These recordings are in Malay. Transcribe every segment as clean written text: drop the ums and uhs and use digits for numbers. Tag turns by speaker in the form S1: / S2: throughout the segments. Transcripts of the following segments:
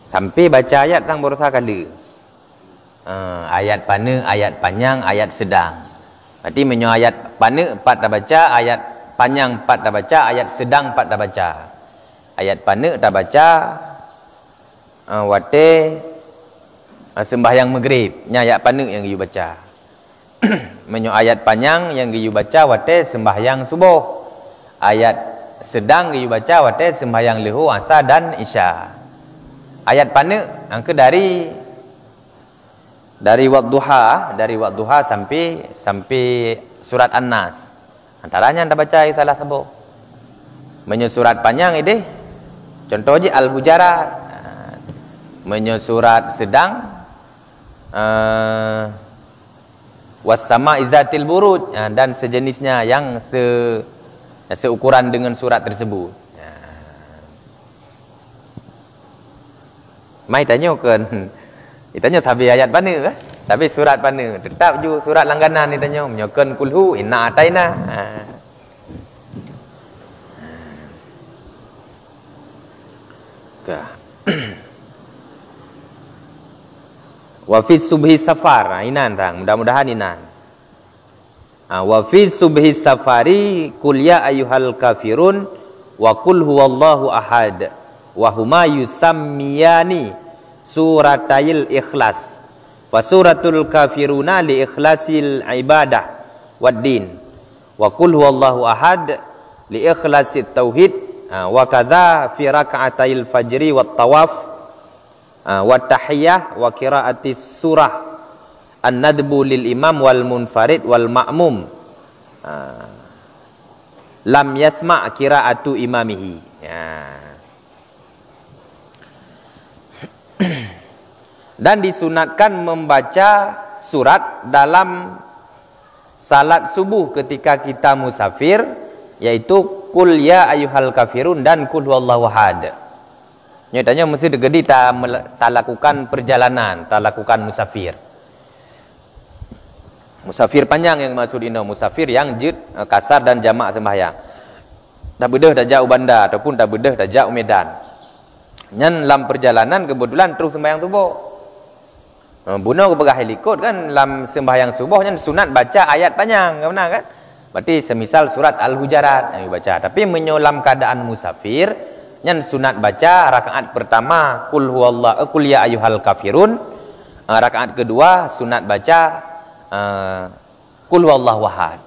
S1: Sampai baca ayat tang berusaha kala. Ayat pana, ayat panjang, ayat sedang. Berarti menyo ayat pana 4 dah baca, ayat panjang 4 dah baca, ayat sedang 4 dah baca. Ayat pana dah baca wate sembahyang maghrib, nya ayat pana yang you baca. Menyo ayat panjang yang you baca wate sembahyang subuh. Ayat sedang you baca wate sembahyang luhur, asar dan isya. Ayat pana angka dari waktu duha sampai surat An-Nas. Antaranya anda baca salah satu. Menyo surat panjang ini contoh je Al-Hujarat. Menyo surat sedang Was-sama izatil buruj dan sejenisnya yang seukuran dengan surat tersebut. Mai tanya kan, ditanya tapi ayat mana ke? Tapi surat mana? Tetap ju surat langganan ditanya, menyokan kulhu inna ataina. Wa fi subhi safar, inan tang, mudah-mudahan inan. Wa fi subhi safari qul ya ayyuhal kafirun wa qul huwallahu ahad wa huma yusammiyani suratayil ikhlas fa suratul kafiruna li ikhlasil ibadah wad din wa qul huwallahu ahad li ikhlasit tauhid wa kadza fi rak'atayil fajri wat tawaf wa tahiyyah wa qiraatis surah an-nadbu lil imam wal munfarid wal ma'mum lam yasma' qiraatu imamihi. Dan disunatkan membaca surat dalam salat subuh ketika kita musafir, yaitu qul ya ayyuhal kafirun dan qul huwallahu ahad. Nyatanya mesti degedi tak lakukan perjalanan, tak lakukan musafir. Musafir panjang yang maksud ini, musafir yang jid, kasar dan jamak sembahyang. Tak bedah dah jauh bandar ataupun tak bedah dah jauh Medan. Nyan dalam perjalanan kebetulan terus sembahyang subuh. Bunuh ke helikot kan dalam sembahyang subuh nyan sunat baca ayat panjang, kan benar kan? Berarti semisal surat Al-Hujarat yang baca. Tapi menyolam keadaan musafir, nyan sunat baca rakaat pertama qul huwallahu qul ya ayyuhal kafirun. Rakaat kedua sunat baca qul huwallahu ahad.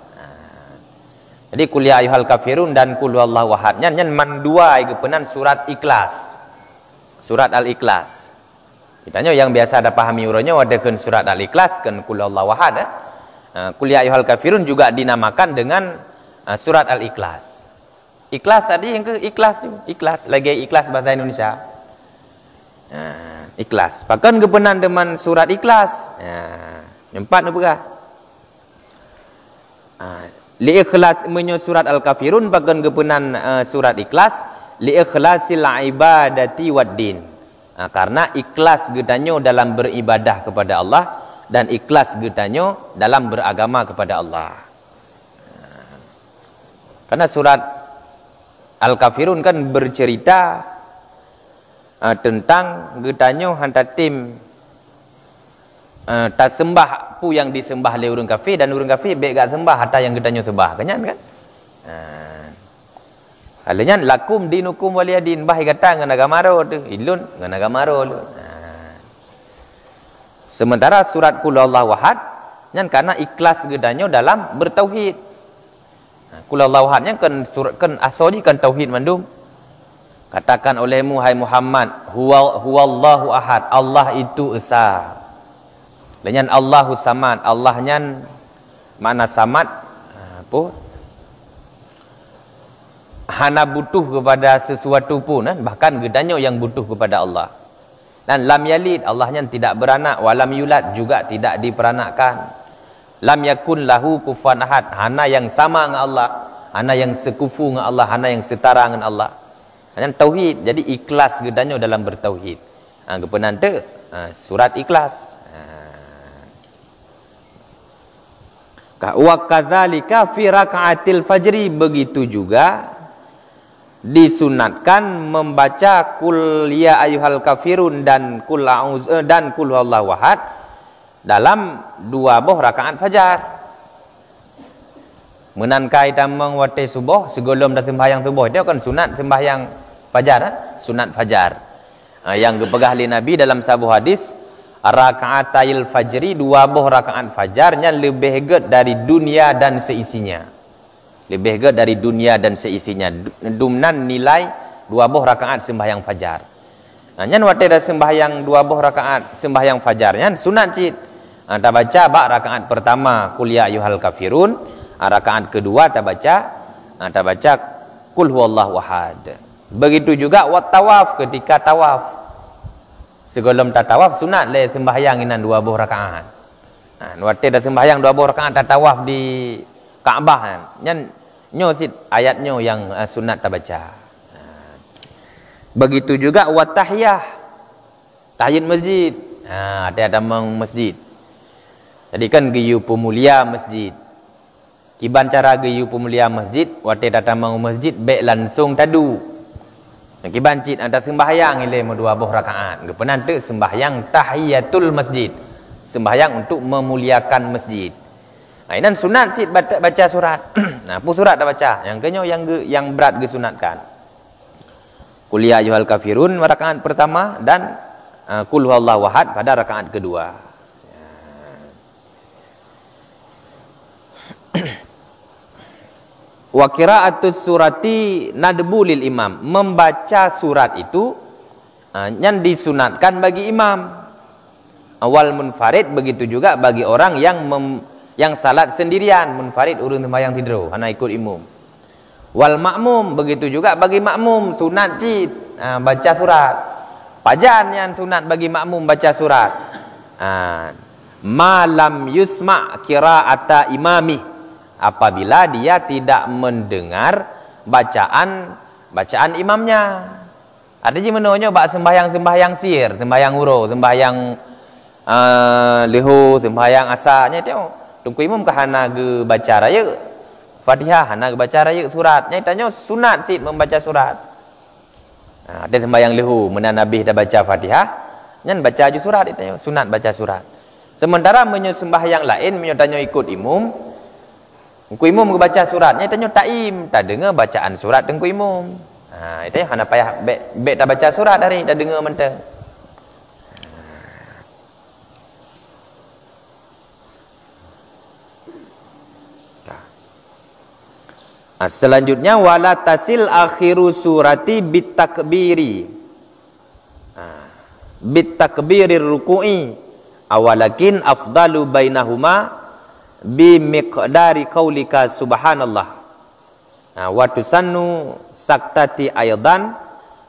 S1: Jadi qul ya ayyuhal kafirun dan qul huwallahu ahad nyan manduai kepenan surat Ikhlas. Surat Al-Ikhlas. Ditanya yang biasa ada pahami urutnya wadakan surat Al-Ikhlas kan qul huwallahu ahad. Qul ya ayyuhal kafirun juga dinamakan dengan surat Al-Ikhlas. Ikhlas tadi yang ke ikhlas tu. Ikhlas lagi ikhlas bahasa Indonesia. Ikhlas. Pakan kepenan dengan surat Ikhlas. Empat nu pegah. Li ikhlas menyo surat Al-Kafirun pakan kepenan surat Ikhlas li ikhlasil ibadati wad din. Karena ikhlas gedanyo dalam beribadah kepada Allah dan ikhlas gedanyo dalam beragama kepada Allah. Karena surat Al-Kafirun kan bercerita tentang gedanyo hantatim tak sembah pu yang disembah oleh orang kafir dan orang kafir baik gak sembah hatta yang gedanyo sembah. Kanyan kan? Halanya lakum dinukum waliyadin bah kata ngan agama ro tu ilun ngan agama ro. Sementara surat qul huwallahu ahad nyan karena ikhlas gedanyo dalam bertauhid. Qul huwallahu ahad nyan kan surat kan asali kan tauhid mandum. Katakan olehmu hai Muhammad huwallahu ahad, Allah itu esa. Lenyan Allahu samad, Allah nyan mana samad apa? Hana butuh kepada sesuatu pun bahkan gedanyo yang butuh kepada Allah. Dan lam yalid, Allahnya tidak beranak, walam yulad juga tidak diperanakkan. Lam yakun lahu kufuwan ahad, hana yang sama dengan Allah, hana yang sekufu dengan Allah, hana yang setara dengan Allah. Hanya tauhid. Jadi ikhlas gedanyo dalam bertauhid. Kepenan tu surat Ikhlas. Wa kadzalika fi rakaatil fajri, begitu juga disunatkan membaca kul ya ayyuhal kafirun dan kul huwallahu ahad dalam 2 buah rakaat fajar. Menankai tamang wate subuh sebelum dah sembahyang subuh dia kan sunat sembahyang fajar, sunat fajar. Yang dipegah oleh Nabi dalam sebuah hadis, rakaatayil fajri, 2 buah rakaat fajarnya lebih hebat dari dunia dan seisinya. Lebih hebat dari dunia dan seisinya. Dumnan nilai 2 buah rakaat sembahyang fajar. Nyan wate dah sembahyang 2 buah rakaat sembahyang fajar nyan sunat cit. Ta baca bak rakaat pertama kul ya ayyuhal kafirun, rakaat kedua ta baca kul huwallahu ahad. Begitu juga wat tawaf, ketika tawaf. Sebelum ta tawaf sunat le sembahyang inan 2 buah rakaat. Wate dah sembahyang 2 buah rakaat ta tawaf di Kaabah nyan nyo sit ayatnya yang sunat ta baca. Begitu juga wat tahiyah, tahiyat masjid. Ada masjid. Jadi kan giyu pemulia masjid. Kiban cara giyu pemulia masjid, wate datang masjid baik langsung tadu. Kiban cit ada sembahyang ile 2 buah rakaat. Gepenan tu sembahyang tahiyatul masjid. Sembahyang untuk memuliakan masjid. Inan sunat sit baca surat. Pun surat dah baca. Yang kenyo yang berat disunatkan. Qul ya ayyuhal kafirun rakaat pertama dan qul huwallahu ahad pada rakaat kedua. Wa qira'atus surati nadbu lil imam. Membaca surat itu yang disunatkan bagi imam. Awal munfarid, begitu juga bagi orang yang salat sendirian, munfarid urung sembahyang tidur, hanya ikut imam. Wal makmum, begitu juga bagi makmum sunat cit baca surat. Pajan yang sunat bagi makmum baca surat. Malam yusma qira'ata imami, apabila dia tidak mendengar bacaan imamnya. Ada je menonyo bak sembahyang sir, sembahyang uro, sembahyang leho, sembahyang asarnya tengok. Tungku imam ke hana ge baca raya Fatihah, hana ge baca raya surat. Nyai tanya sunat sit membaca surat. Ada sembahyang lehu menan Nabi dah baca Fatihah, nyan baca je surat ditanya sunat baca surat. Sementara menyo sembahyang lain menyo tanya ikut imam. Tungku imam ge baca surat, nyai tanya taim, tak dengar bacaan surat tungku imam. Itu hana payah bek tak baca surat hari dah dengar mentang. Selanjutnya wala tasil akhiru surati bitakbiri. Bitakbirir ruku'i awalakin afdalu bainahuma bi miqdari qaulika subhanallah. Wa tusannu saktati aydan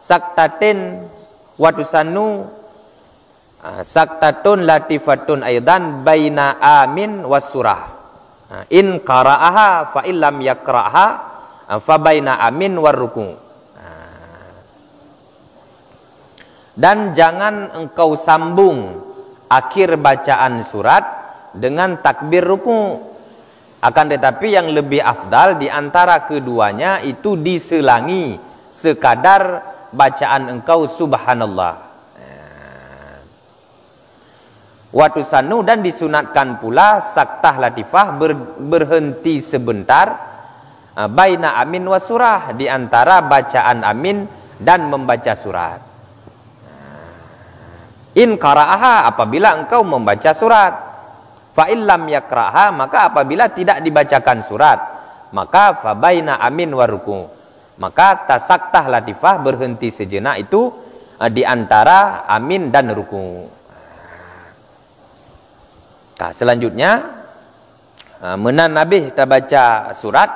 S1: saktatin wa tusannu saktatun latifatun aydan baina amin was surah. In qara'aha fa illam yaqra'aha fa baina amin war ruku'. Dan jangan engkau sambung akhir bacaan surat dengan takbir ruku'. Akan tetapi yang lebih afdal di antara keduanya itu diselangi sekadar bacaan engkau subhanallah. Watu sanu, dan disunatkan pula saktah latifah berhenti sebentar baina amin wa surah, di antara bacaan amin dan membaca surat. In qara'aha, apabila engkau membaca surat. Fa illam yaqra'aha, maka apabila tidak dibacakan surat, maka fa baina amin wa ruku', maka tasaktah latifah berhenti sejenak itu di antara amin dan ruku'. Selanjutnya menan Nabi kita baca surat,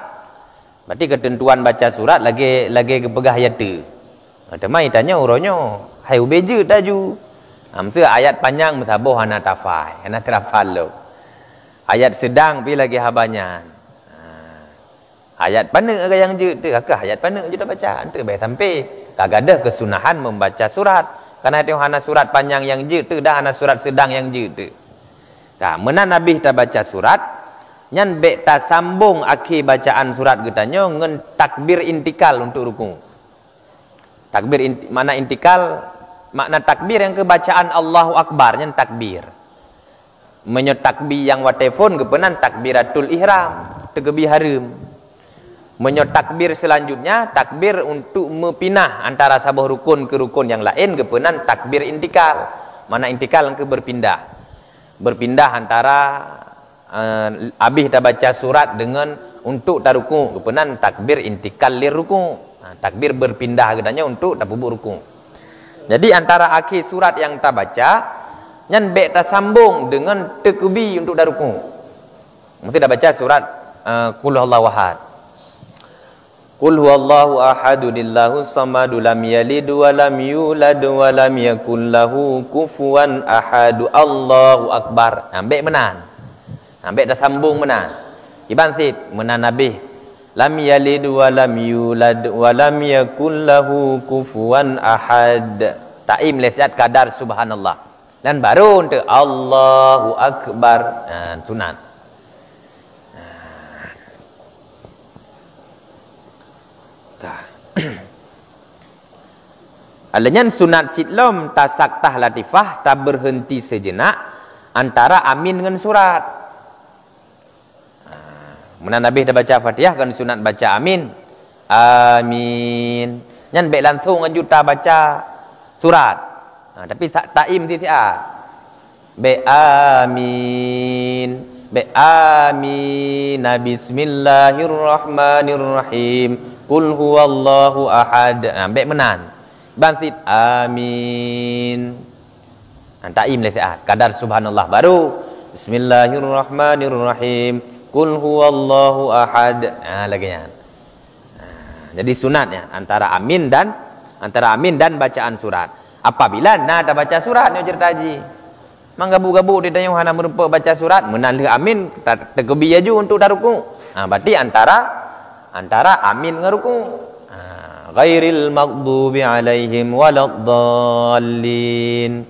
S1: berarti ketentuan baca surat lagi kepegah ayat tu. Temai tanya uronyo, hai ubeje taju. Mesti ayat panjang mutaboh hana tafai, hana terafal lo. Ayat sedang pi lagi habanyan. Ayat pana ke yang je tu, kakak ayat pana je dah baca. Ante baik sampai kagadah kesunahan membaca surat. Karena tengok hana surat panjang yang je tu, dah hana surat sedang yang je tu. Menan Nabi ta baca surat, nyan bek ta sambung akhir bacaan surat getanyo ngen takbir intikal untuk ruku. Makna intikal, makna takbir yang kebacaan Allahu Akbar yang takbir. Menyot takbir yang wa telefon kepenan takbiratul ihram, tegebi harum. Menyot takbir selanjutnya takbir untuk mempinah antara sebuah rukun ke rukun yang lain kepenan takbir intikal. Mana intikal yang berpindah. Berpindah antara habis dah baca surat dengan untuk taruku kepenan takbir intikal lir ruku. Takbir berpindah katanya untuk tabubu ruku. Jadi antara akhir surat yang tak baca nyan be tak sambung dengan takbir untuk taruku. Mesti dah baca surat qul huwallahu ahad. Qul huwallahu ahadulillahu samadu lam yalid wa lam yulad wa lam yakul lahu kufuwan ahad. Allahu akbar. Ambek menan. Ambek dah sambung menan. Iban sit menan Nabi. Lam yalid wa lam yulad wa lam yakul lahu kufuwan ahad. Taim lesiat kadar subhanallah. Dan baru untuk Allahu akbar. Sunat. Alanya sunat citlom tasak tah latifah tak berhenti sejenak antara amin dengan surat. Mana Nabi dah baca Fatihah kan sunat baca amin. Amin. Nyan baik langsung juta baca surat. Tapi taim titiat. Baik amin. Baik amin. Bismillahirrahmanirrahim. Qul huwallahu ahad. Baik menan. Bantit amin. Taim titiat. Kadar subhanallah baru. Bismillahirrahmanirrahim. Qul huwallahu ahad. Laginya. Jadi sunatnya antara amin dan bacaan surat. Apabila nak baca surat ni cerita haji. Manggabu-gabu dia tanya hana merupa baca surat, menalih amin tergebi aju untuk daruku. Berarti antara amin dengan ruku. Ghairil maghdubi alaihim waladdallin.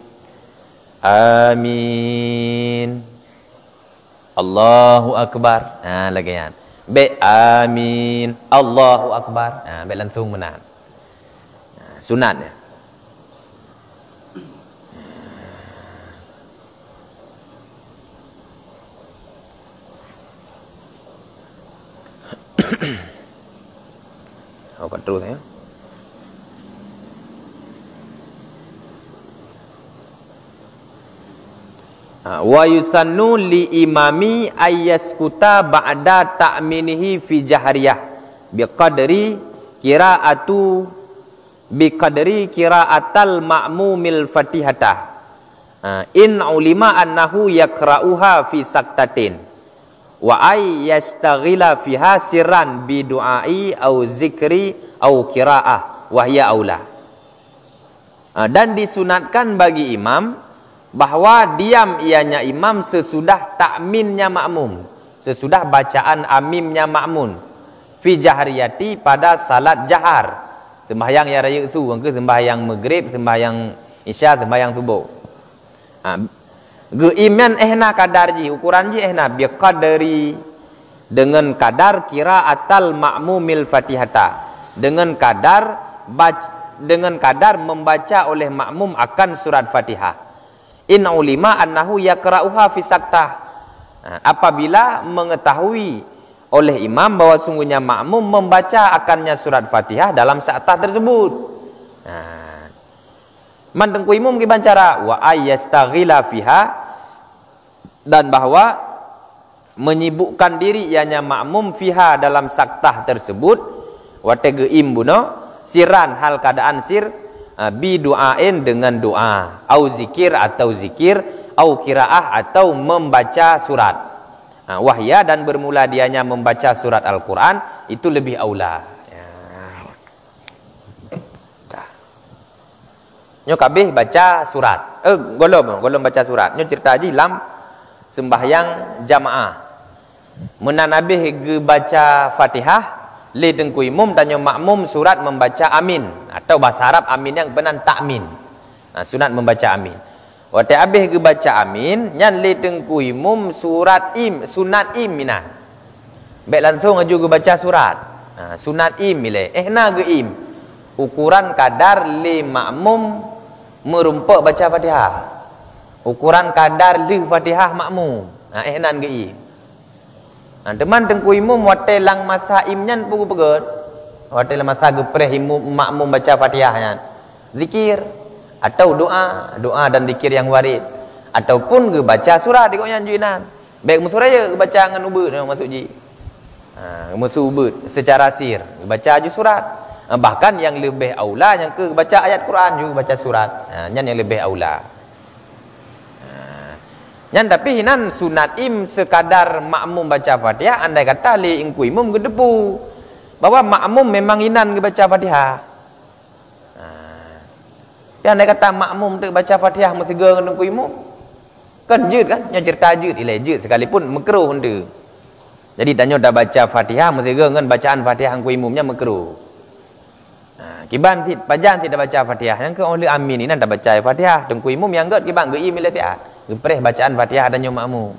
S1: Amin. Allahu akbar. Lagi kan. Be amin. Allahu akbar. Be langsung menang. Sunatnya. Apa terus ya? Wa yusannu li imami ayyaskuta ba'da ta'minihi fi jahriyah biqadri qira'atal ma'mumil fatihata in ulima annahu yakra'uha fi saktatin wa ay yastaghila fiha sirran bi du'ai au zikri au qira'ah wa hiya aula. Dan disunatkan bagi imam bahawa diam ianya imam sesudah takminnya makmum, sesudah bacaan amimnya makmum fi jahriyati pada salat jahar, sembahyang yang raya su ke sembahyang maghrib, sembahyang isya, sembahyang subuh. Geimian ehna kadar ji, ukuran ji ehna biqadari dengan kadar qiraatal ma'mumil fatihata, dengan kadar membaca oleh makmum akan surat Fatihah. In ulima annahu yakra'uha fi saktah. Apabila mengetahui oleh imam bahwa sungguhnya makmum membaca akannya surat Fatihah dalam saktah tersebut. Mandeng kuimum ki bancara wa ayyastaghila fiha, dan bahwa menyibukkan diri ianya makmum fiha dalam saktah tersebut wa tegeim buno siran hal keadaan sir bi du'ain dengan doa, au zikir atau zikir, au qiraah atau membaca surat. Wahya dan bermula dianya membaca surat Al-Quran itu lebih aula. Nyo kabeh baca surat. Golom baca surat. Nyo cerita haji lam sembahyang jamaah. Menan Nabi ge baca Fatihah, li dengku imum tanya makmum surat membaca amin, atau bahasa Arab amin yang benar takmin. Sunat membaca amin. Waktu habis ke baca amin, nyan li dengku imum surat sunat minan. Baik langsung aju ke baca surat. Sunat milih. Na ge ukuran kadar li makmum merumpak baca Fatihah. Ukuran kadar li Fatihah makmum. Nan ge. Teman tengku imum watai lang masa imnyan pugu pegot. Watai lang masa gepreh imum makmum baca Fatihahnya. Zikir atau doa dan zikir yang warid. Ataupun ge baca surah di koyan juinan. Baik musuraya ge baca ngan ubud masuk ji. Musuh ubud secara sir baca ju surat. Bahkan yang lebih aula yang ke baca ayat Quran juga baca surat. Yang lebih aula. Yang tapi hinan sunat im sekadar makmum baca Fatihah, andai kata li ingku imum gedepu bahwa makmum memang hinan ke baca Fatihah. Tapi andai kata makmum tu baca Fatihah mesti ge ingku imum. Kan jut kan, nya cerita jut ilai jut sekalipun makruh hentu. Jadi tanya dah baca Fatihah mesti ge ngan bacaan Fatihah ingku imumnya makruh. Kiban pajang tidak baca Fatihah, yang ke oleh amin ini dah baca Fatihah, tengku imum yang get kiban ge im ilai tiat. Gepreh bacaan Fatihah dan makmum.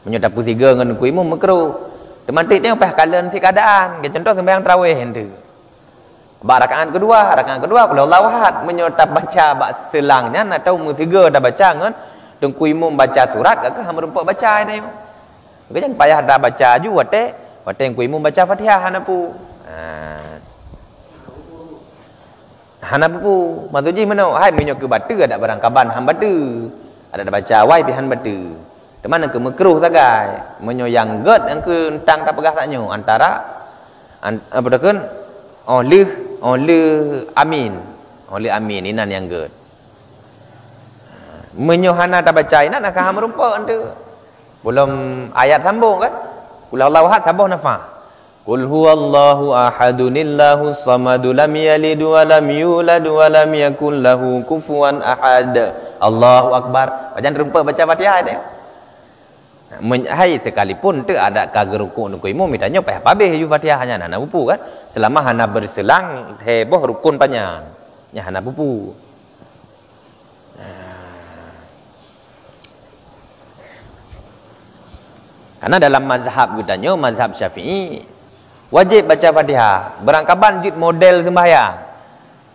S1: Menyudapu tiga dengan ku imum makruh. Teman-teman tengok peh kalian si keadaan. Contoh sembahyang tarawih hentu. Rakaat kedua kalau Allah wahad menyutap baca bak selangnya atau tiga dah baca ngan tengku imum baca surat kakak hang merempak baca ni. Maka jangan payah dah baca ju wate ku imum baca Fatihah hanapu. Hanapu maksudnya mana hai menyok ke batu ada barang kaban hang batu. Ada baca wai pihan batu. Teman yang ke makruh sagai. Menyo yang get yang ke tang tak pegah taknya antara apa dah kan oleh amin. Oleh amin inan yang get. Menyo hana tak baca inan nak ha merumpak ante. Belum ayat sambung kan? Qul Allahu ahad sambung nafa. Qul huwallahu ahadunillahus samadu lam yalid wa lam yulad wa lam yakul lahu kufuwan ahad. Allahu Akbar. Jangan rumpa baca Fatihah dia. Hai sekalipun tu ada kagak rukun nuku imum mitanya payah pabeh ju Fatihahnya hana pupu kan. Selama hana berselang heboh rukun panjang. Nya hana pupu. Karena dalam mazhab gutanya mazhab Syafi'i wajib baca Fatihah. Berangkaban jid model sembahyang.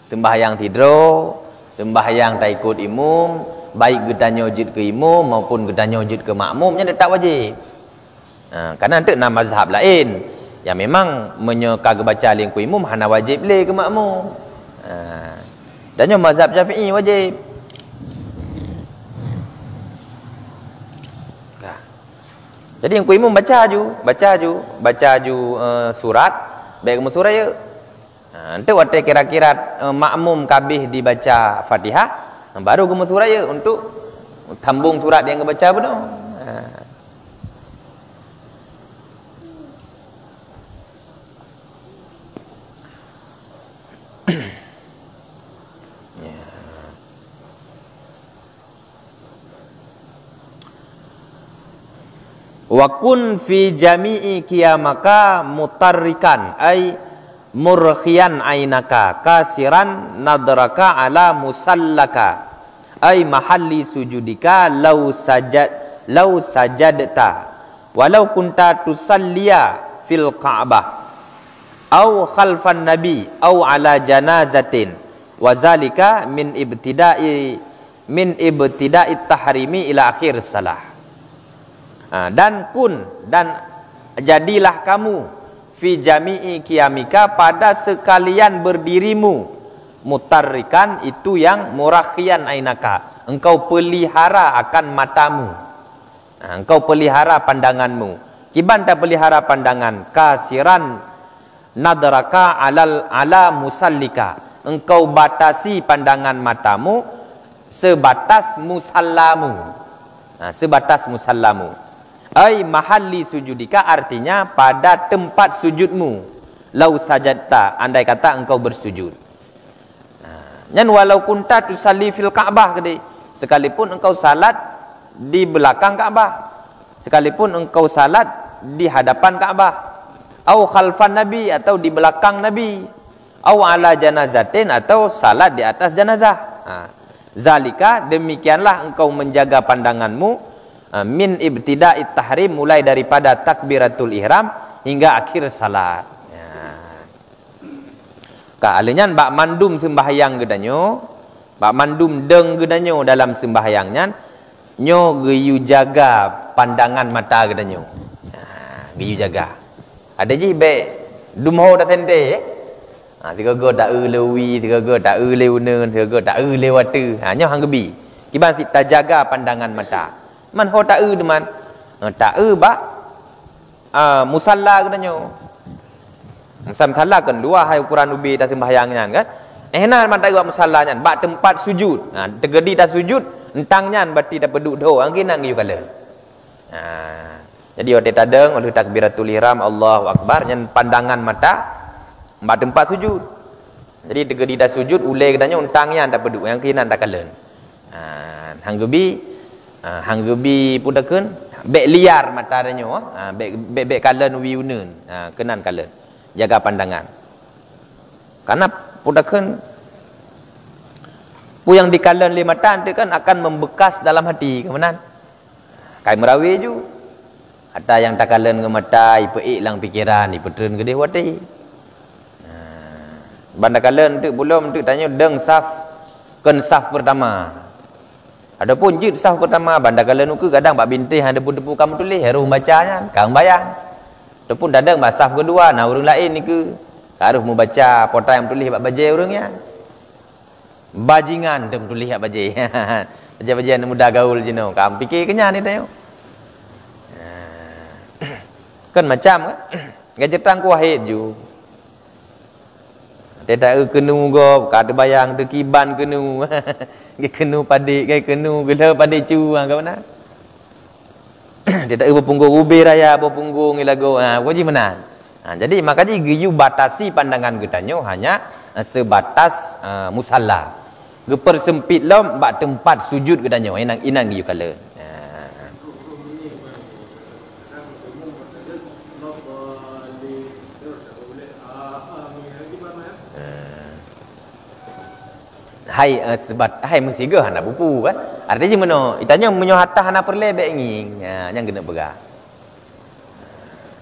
S1: Sembahyang tidur, sembahyang tak ikut imum, baik gedanya wajib ke imum maupun gedanya wajib ke makmumnya dia tak wajib. Karena ada nama mazhab lain yang memang menyeka baca lingku imum hana wajib le ke makmum. Dan mazhab Syafi'i wajib. Jadi yang ku imum baca ju surat baik ke surah ya. Nanti waktu kira-kira makmum kabih dibaca Fatihah, baru ke surah ya untuk tambung surat yang kebaca betul. Wa kun fi jami'i qiyamaka mutarrikan ay murkhiyan ainaka kasiran nadraka ala musallaka ay mahalli sujudika law sajadta walau kunta tusalliya fil ka'bah au khalfan nabi au ala janazatin wa zalika min ibtida'i tahrimi ila akhir salah. Dan jadilah kamu fi jami'i qiyamika pada sekalian berdirimu mutarrikan itu yang murakhian ainaka, engkau pelihara akan matamu, engkau pelihara pandanganmu. Kiban tak pelihara pandangan, kasiran nadraka ala musallika, engkau batasi pandangan matamu sebatas musallamu, sebatas musallamu. Ai mahalli sujudika artinya pada tempat sujudmu. Lau sajadta, andai kata engkau bersujud. Nyan walau kunta tusalli fil Ka'bah gede, sekalipun engkau salat di belakang Ka'bah, sekalipun engkau salat di hadapan Ka'bah, au khalfan nabi atau di belakang nabi, au ala janazatin atau salat di atas jenazah. Zalika demikianlah engkau menjaga pandanganmu min ibtida'it tahrim, mulai daripada takbiratul ihram hingga akhir salat. Ka alenyan bak mandum sembahyang gedanyo, bak mandum deng gedanyo dalam sembahyangnya, nyo geyu jaga pandangan mata gedanyo. Geyu jaga. Ada je be dumho dak tente. Tiga go tak lewi, tiga go tak leuneun, tiga go tak lewatu. Nyo hang gebi. Kiban kita jaga pandangan mata. Man ho tak deman. Tak bak musalla gedanyo. Musalla kan dua hai ukuran ubi dah sembahyangnya kan. Ehna man tak buat musalla nyan, bak tempat sujud. Tegedi dah sujud, entangnya berarti dah beduk do, angin nang yu kala. Jadi waktu tadeng oleh takbiratul ihram Allahu akbar nyan pandangan mata bak tempat sujud. Jadi tegedi dah sujud ulai kedanya entangnya dah beduk, yang kinan dah kala. Hanggebi pudakeun bek liar mata danyo, bek kalen wiuneun, kenan kalen. Jaga pandangan. Karena pudakeun pu yang dikalen li mata nanti kan akan membekas dalam hati, kemenan. Kai merawi ju. Ada yang tak kalen ke mata, ipeik lang pikiran, ipetreun gede wati. Banda kalen tu belum tu tanya deng saf kan saf pertama. Adapun jid saf pertama banda kalen uku kadang bak bintih ada debu kamu tulis harus bacanya, kang bayang. Adapun dadang bak saf kedua nah urang lain ni ke harus membaca pota yang tulis bak baje urangnya. Bajingan dem tulis bak baje. Baje-baje mudah gaul jeno. Kam fikir kenyang ni tengok. Kan macam gajetang ku wahid ju. Tidak kenu go kada bayang tu kiban kenu. Kenu padik kai kenu gela padik cu ke mana. Tidak berpunggung ubi raya berpunggung ilago. Ko ji menan. Jadi makanya giyu batasi pandangan getanyo hanya sebatas musalla. Gepersempit lom bak tempat sujud getanyo inang giyu kala. Hai sebat hai mesiga hana bupu kan. Artinya meno itanya menyo hatah hana perle bek nging. Yang kena pegah.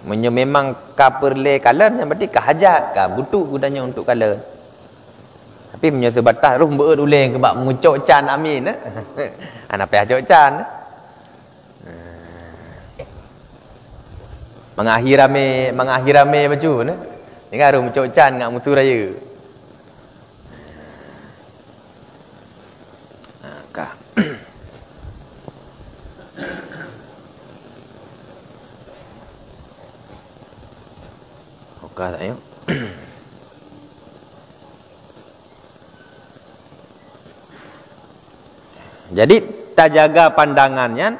S1: Menyo memang ka perle kalan yang berarti ka hajat ka butuh gudanya untuk kalan. Tapi menyo sebatah ruh beut uleng ke bak mengucok can amin. Hana payah cok can. Mengakhirame baju ne. Dengar ruh mencok can ngak musuh raya. Tak yuk. Jadi tak jaga pandangannya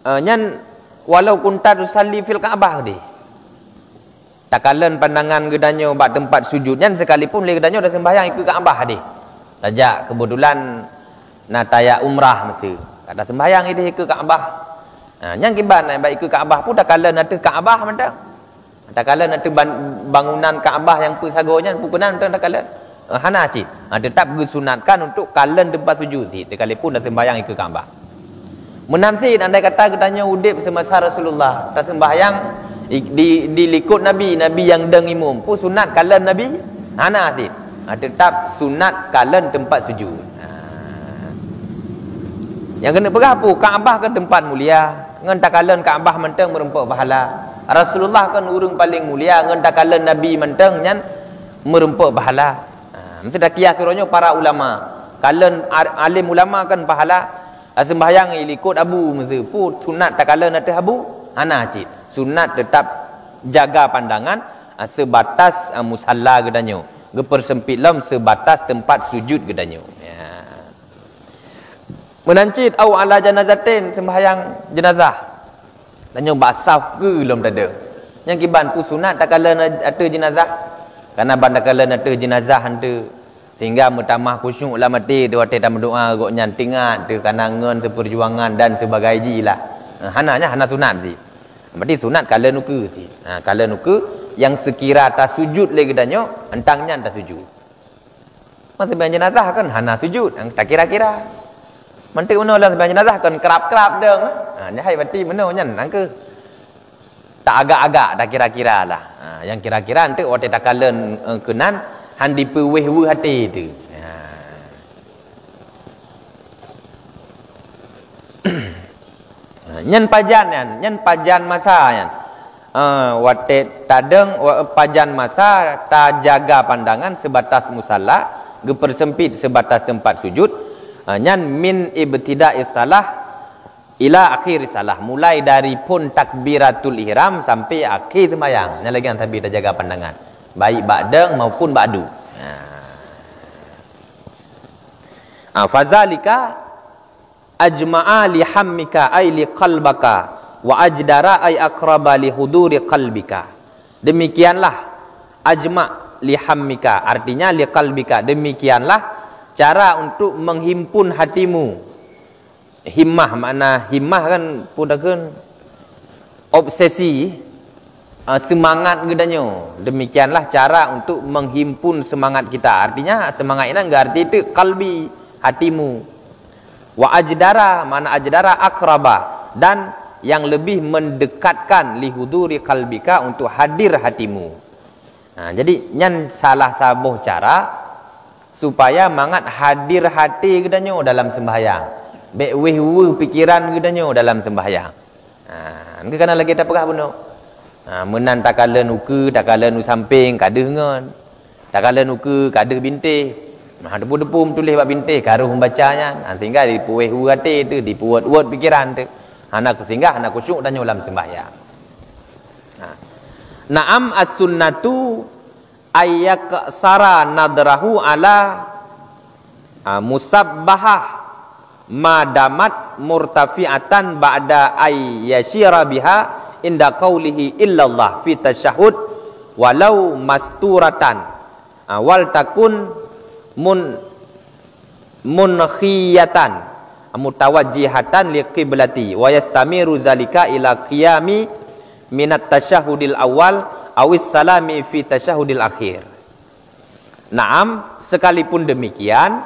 S1: nyan walau kunta tusalli fil Ka'bah di. Tak kalen pandangan gedanyo bak tempat sujudnya sekalipun le gedanyo dah sembahyang ikut Ka'bah di. Tajak kebetulan nataya umrah mesti. Kada sembahyang ide ikut Ka'bah. Nyang kiban baik ikut Ka'bah pun tak kalen ada Ka'bah mentang. Tak kala nak bangunan Kaabah yang pesagonya pukunan tak kala hana cik. Tetap disunatkan untuk kalen tempat sujud sekalipun dah sembahyang ikut Kaabah. Menanti andai kata katanya udip semasa Rasulullah tak sembahyang di likut Nabi yang deng imam pun sunat kalen Nabi hana cik. Tetap sunat kalen tempat sujud. Yang kena pegah apa? Kaabah kan tempat mulia. Ngan tak kalen Kaabah menteng merempuk pahala. Rasulullah kan urang paling mulia ngan tak kala Nabi menteng nyan merempuk pahala. Mesti dah kias suruhnya para ulama. Kala alim ulama kan pahala sembahyang ikut abu mesti pun sunat tak kala nak abu ana cik. Sunat tetap jaga pandangan sebatas musalla gedanyo. Gepersempit lam sebatas tempat sujud gedanyo. Ya. Menancit au ala janazatin sembahyang jenazah. Tanya basaf ke belum ada. Yang kiban pu sunat tak kala ada jenazah. Karena banda kala ada jenazah hantu sehingga mutamah khusyuk lah mati dia waktu tak berdoa gok nyantingat dia kanangan seperjuangan dan sebagainya lah. Hananya hana sunat sih. Berarti sunat kala nuke sih. Kala nuke yang sekira tak sujud lagi danyo entangnya tak sujud. Masa sembahyang jenazah kan hana sujud, tak kira-kira. Mantik mana lah sembahyang jenazah kan kerap-kerap deng. Nyahai berarti mana nyan angke. Tak agak-agak dah kira-kira lah. Yang kira-kira nanti waktu tak kalen kenan han diperweh hati tu. Nyen pajan masa yan. Wate tadeng pajan masa ta jaga pandangan sebatas musalla, gepersempit sebatas tempat sujud. Nyen min ibtida'is salah ila akhir salah, mulai dari pun takbiratul ihram sampai akhir sembahyang. Nyen lagi tapi ta jaga pandangan, baik ba'deng maupun ba'du. Fazalika ajma'a li hammika ay li qalbaka wa ajdara ay aqraba li huduri qalbika. Demikianlah ajma' li hammika, artinya li qalbika, demikianlah cara untuk menghimpun hatimu. Himmah, makna himmah kan pudakeun obsesi, semangat gedanyo. Demikianlah cara untuk menghimpun semangat kita. Artinya semangat ini enggak arti itu kalbi, hatimu. Wa ajdara, mana ajdara akraba, dan yang lebih mendekatkan lihuduri kalbika, untuk hadir hatimu. Jadi nyan salah sabuh cara supaya mangat hadir hati gedanyo dalam sembahyang, bek weh pikiran gedanyo dalam sembahyang. Engke kana lagi tak pegah beno. Menan takalen uke, takalen u samping kadeh ngon, takalen uke kadeh bintih. Depu-depu tulis bab bintih karuh membacanya, tinggal dipueh hati tu, dipuat-uat pikiran tu. Anak singgah, anak khusyuk dan dalam sembahyang. Naam as-sunnatu ayyak sara nadrahu ala musabbahah madamat murtafi'atan ba'da ay yashira biha inda qawlihi illallah fi tasyahud walau masturatan wal takun munkhiyatan mutawajjihatan liqiblati wa yastamiru zalika ila qiyami minat tasyahudil awal awis salami fi tasyahudil akhir. Naam, sekalipun demikian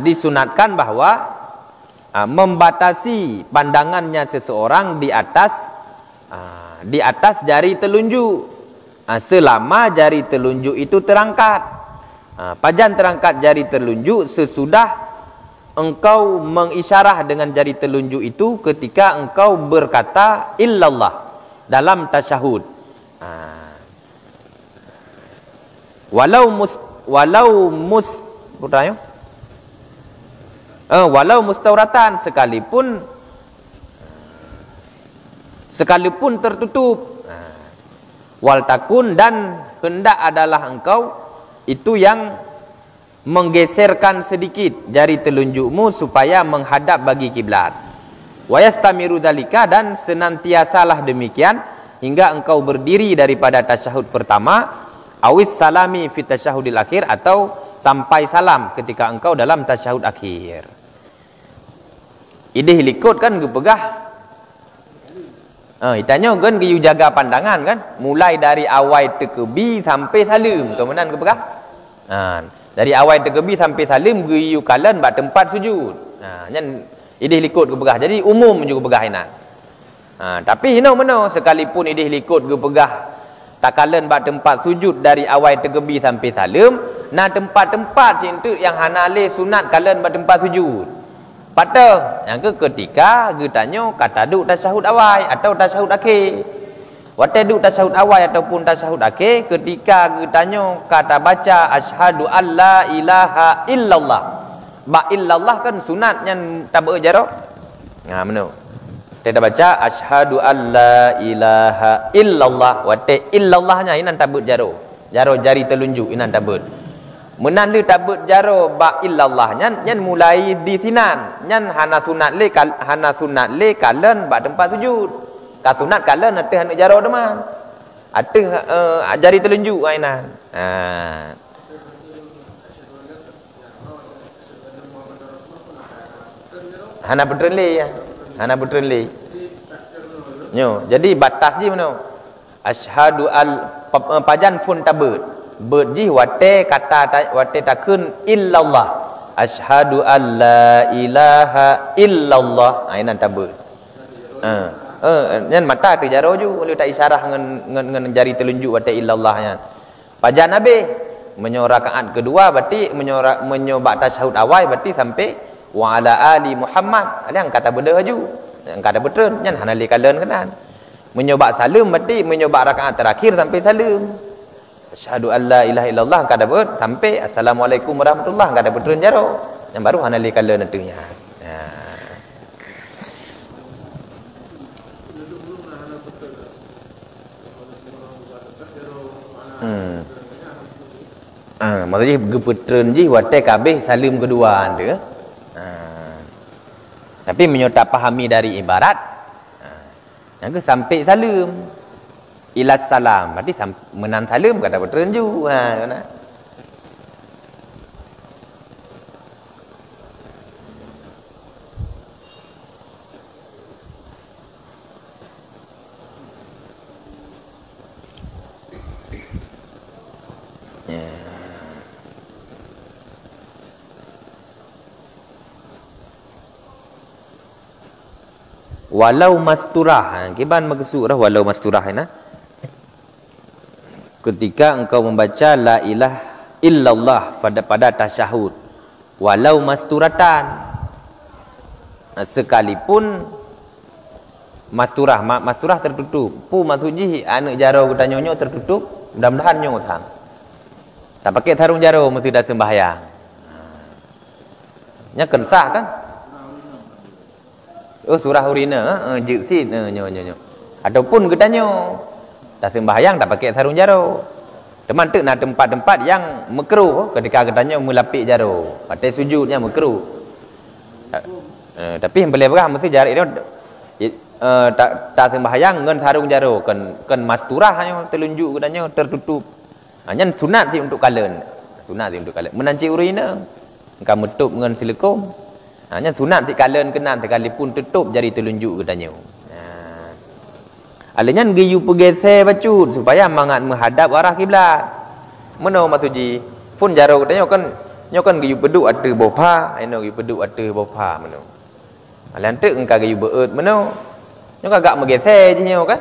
S1: disunatkan bahwa membatasi pandangannya seseorang di atas jari telunjuk, selama jari telunjuk itu terangkat. Pajan terangkat jari telunjuk sesudah engkau mengisyarah dengan jari telunjuk itu ketika engkau berkata illallah dalam tasyahud. Walau mustauratan, sekalipun tertutup. Wal takun, dan hendak adalah engkau itu yang menggeserkan sedikit jari telunjukmu supaya menghadap bagi kiblat. Wa yastamiru dzalika, dan senantiasalah demikian hingga engkau berdiri daripada tasyahud pertama, awis salami fi tasyahudil akhir, atau sampai salam ketika engkau dalam tasyahud akhir. Idih likut kan gepegah. Itanya kan giyu jaga pandangan kan, mulai dari awal tekebi sampai salim, kemudian gepegah. Dari awal tekebi sampai salim giyu kalan bak tempat sujud. Nyan idih likut gepegah. Jadi umum juga pegah ina. Tapi hino meno sekalipun idih likut gepegah takalan bak tempat sujud dari awal tekebi sampai salim, nah tempat-tempat cintu yang hanale sunat kalan bak tempat sujud. Patah yang ketika getanyo kata duk tasyahud awal atau tasyahud akhir. Waktu duk tasyahud awal ataupun tasyahud akhir, ketika getanyo kata baca asyhadu alla ilaha illallah. Ba illallah kan sunat yang tabe jaro. Meno. Kita baca asyhadu alla ilaha illallah. Waktu illallahnya inan tabe jaro. Jaro jari telunjuk inan tabe. Menan le tabut jaro ba illallah nyan mulai di sinan nyan hana sunat le kalen ba tempat sujud, ka sunat kalen ateh hana jaro deman ateh jari telunjuk ainan. Hana betrenle ya, hana betrenle nyo, jadi batas je mano asyhadu al pajan fun tabut berji wate kata wate takun illallah asyhadu alla ilaha illallah ainan tabut. Nyan mata tu jaro ju boleh tak isyarah ngan jari telunjuk wate illallah nya. Pajan habis rakaat kedua berarti menyobat tasyahud awal berarti sampai wa ala ali Muhammad. Ada yang kata benda haju. Yang kata betul nyan hanali kalen kenan. Menyobat salam berarti menyobat rakaat terakhir sampai salam. Asyhadu an la ilaha illallah kata betul sampai assalamualaikum warahmatullah kata betul jaro. Yang baru hanali kalen nantinya. Maksudnya gepetren ji watai kabeh salim kedua anda. Tapi menyota pahami dari ibarat yang ke sampai salim ilas salam berarti menan salim kata betren ju kan. Walau masturah, kiban maksud dah walau masturah ini. Ketika engkau membaca la ilaha illallah pada tasyahud, walau masturatan, sekalipun masturah tertutup. Pu maksudji anak jaro kita nyonyo tertutup, mudah-mudahan nyo thang. Tak pakai sarung jaro mesti dah sembahyang. Nya kensah kan? Oh surah urina jiksi nyo. Ataupun getanyo dah sembahyang tak pakai sarung jaro. Teman tek nak tempat-tempat yang makruh ketika getanyo melapik jaro. Pakai sujudnya makruh. Tapi yang boleh berah mesti jarak dia tak sembahyang ngan sarung jaro kan masturah hanya telunjuk getanyo tertutup. Hanya sunat sih untuk kalen. Sunat sih untuk kalen. Menanci urina engkau metup dengan silikon. Hanya sunat si kalen kenan sekalipun tutup jari telunjuk katanya. Alanya giyu pergeser bacut supaya mangat menghadap arah kiblat. Meno maksudji pun jaro katanya kan giyu peduk ate bopa, eno giyu peduk ate bopa meno. Alan tek engka giyu beut meno. Nyo agak megeser je nyo kan.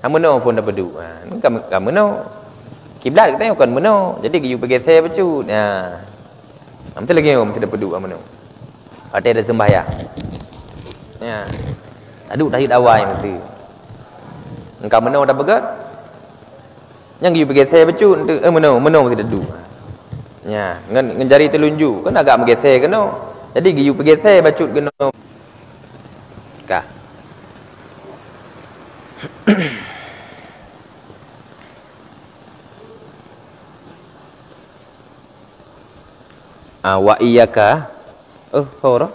S1: Meno pun dah peduk. Engka meno. Kiblat katanya kan meno. Jadi giyu pergeser bacut. Mesti lagi mesti dah peduk meno. Ada sembahyang. Ya. Aduk tahid awal mesti. Engkau menau dah begat. Yang you bergeser becut tu menau mesti duduk. Ya, ngan jari telunjuk kan agak bergeser kena. Jadi you bergeser bacut kena. Kah. Wa iyyaka hora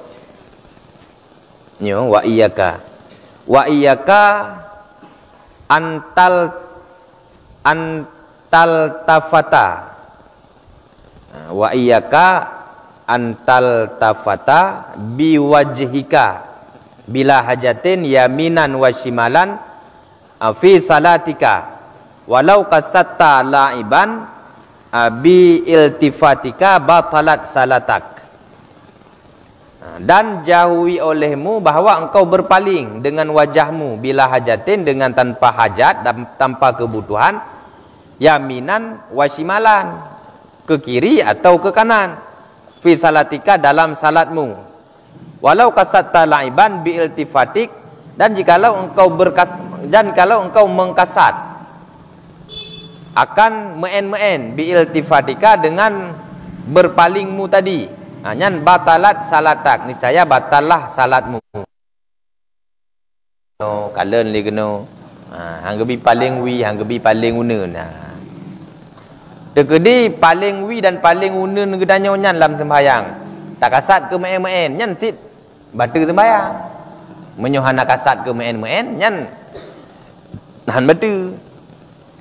S1: nyo wa iyyaka antal tafata wa iyyaka antal tafata biwajhika bila hajatin yaminan wa shimalan fi salatika walau kasatta laiban bi iltifatika batalat salatak. Dan jauhi olehmu bahawa engkau berpaling dengan wajahmu bila hajatin dengan tanpa hajat dan tanpa kebutuhan yaminan wasimalan ke kiri atau ke kanan fi salatika dalam salatmu walau kasatta laiban bi iltifatik dan jikalau engkau kalau engkau mengkasat akan meen bi iltifatika dengan berpalingmu tadi. Nyan batalat salatak, niscaya batallah salatmu. No, kalen li kena. Hang gebi paling wi, hang gebi paling uneun. Tekedi paling wi dan paling uneun gedanyo nyan dalam sembahyang. Tak kasat ke meen nyan sit batu sembahyang. Menyohana kasat ke meen nyan nahan batu.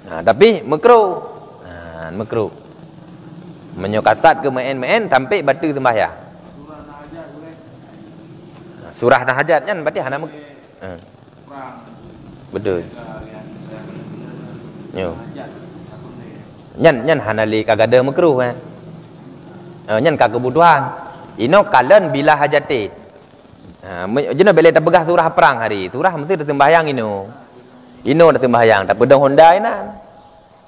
S1: Tapi makruh. Makruh. Menyokasat ke meen sampai batu sembahyang. Surah dah hajat kan berarti hana betul. Yo. Nyan hanali kagada makruh nyan ka kebutuhan. Ino kalen bila hajate. Jena bele tak pegah surah perang hari. Surah mesti dah sembahyang ino. Ino dah sembahyang tak pedang Honda ina.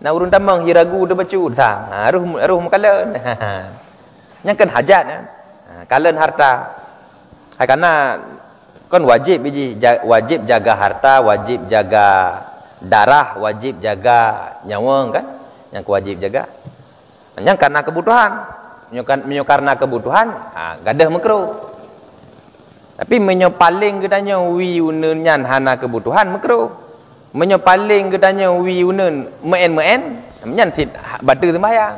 S1: na urun tamang hiragu de bacu sang ruh makalan yang kan hajat kalen harta karena kan wajib biji wajib jaga harta, wajib jaga darah, wajib jaga nyawa kan, yang wajib jaga. Yang karena kebutuhan, karena kebutuhan, gadah makruh. Tapi paling gedanya wi unen nyan hana kebutuhan makruh. Paling gedanya wi unen meen nyan fit batu sembahyang.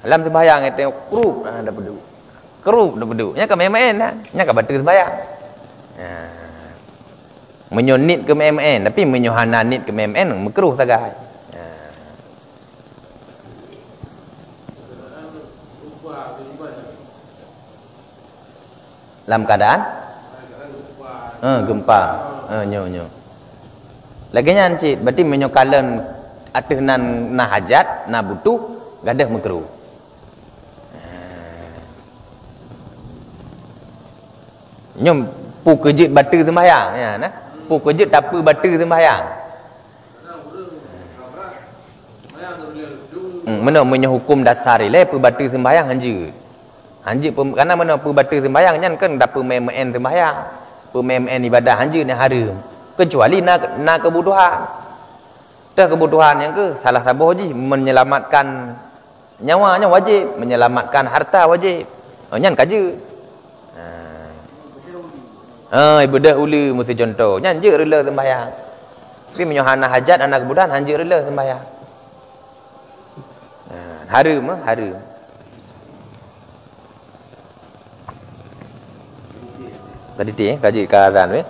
S1: Dalam sembahyang itu kerup dah bedu. Kerup dah bedu. Nya ka meen nya ka batu sembahyang. Menyonit ke MN tapi menyohana nit ke MN makruh sagai. Dalam keadaan gempa nyo laginya encik berarti menyokalan atih nan hajat na butuh gadah makruh. Nyom pu kejut batu sembahyang ya nah pu kejut tapi batu sembahyang mana hukum dasar le pu batu sembahyang hanjut karena mana pu batu sembahyang nyan kan dapat MN sembahyang pu MN ibadah hanjut ni haram kecuali nak kebutuhan dah kebutuhan yang ke salah satu haji menyelamatkan nyawanya wajib, menyelamatkan harta wajib nyan kaje ibadah ulu mesti contoh nyan je rela sembahyang tapi menyohana hajat anak kebutuhan hanje rela sembahyang haram haram. Tadi kaji keadaan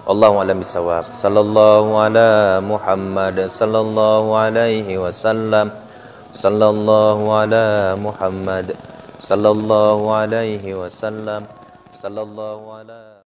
S1: Allahu a'lam bissawab. Sallallahu ala Muhammad sallallahu alaihi wasallam. Sallallahu ala Muhammad sallallahu alaihi wasallam. Sallallahu ala